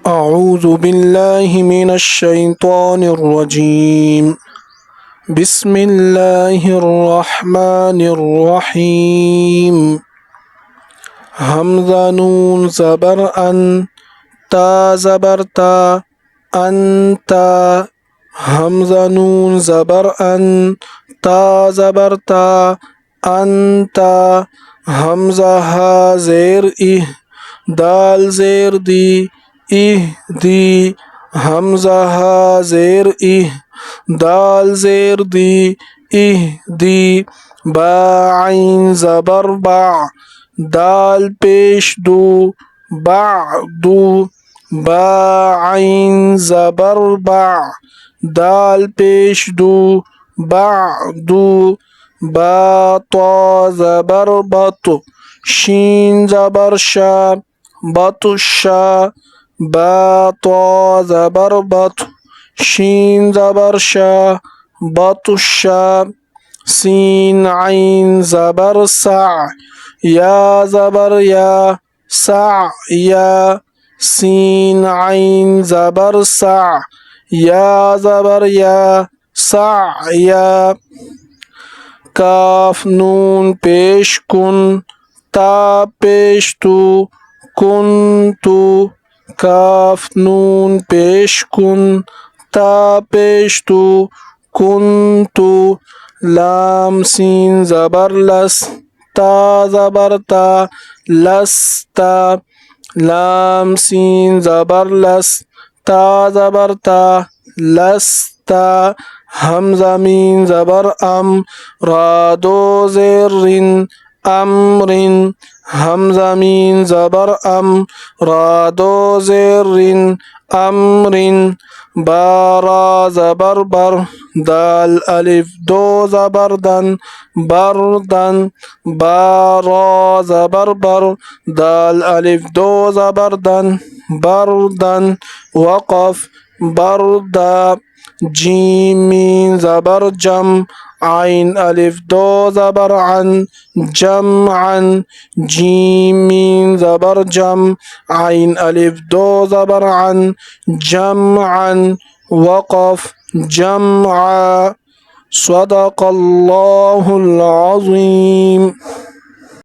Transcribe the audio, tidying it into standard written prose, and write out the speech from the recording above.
أعوذ بالله من الشيطان الرجيم. بسم الله الرحمن الرحيم. همزة نون زبر أن تا زبر تا أنت. همزة نون زبر أن تا زبر تا أنت. همزة ها زير إه دال زير دي اهدي. همزة ها زير إه دال زير دي اهدي. با عين زبر با دال پیش دو بعدو. با عين زبر با دال پیش دو بعدو. با طا زبر بط شين زبر شا بطشا. با طا زبر بط شين زبر شا بطشا. سين عين زبر سع يا زبر يا سع يا. سين عين زبر سع يا زبر يا سع يا. काफ नून पेश कुन ता पेश तू कुन तू. काफ नून पेश कुन ता पेश तू कुन तू. लाम सीन जबर लस ता जबर ता लस्ता. लाम सीन जबर लस ता जबर ता लस्ता. हमजा मीम जबर अम रा दो ज़ेर रिन अमरिन. हमजा मीम जबर अम रा दो ज़ेर रिन अमरिन. बारा जबर बर दाल अलिफ दो जबर दन बरदन. बारा जबर बर दाल अलिफ दो जबर दन बरदन. वक़फ बरदा. जीम मीम जबर जम आइन अलिफ दो जबर अन जम अन. जीम मीम जबर जम आइन अलिफ दो जबर अन जम अन. वक़फ जमअ. सदक़ल्लाहुल अज़ीम।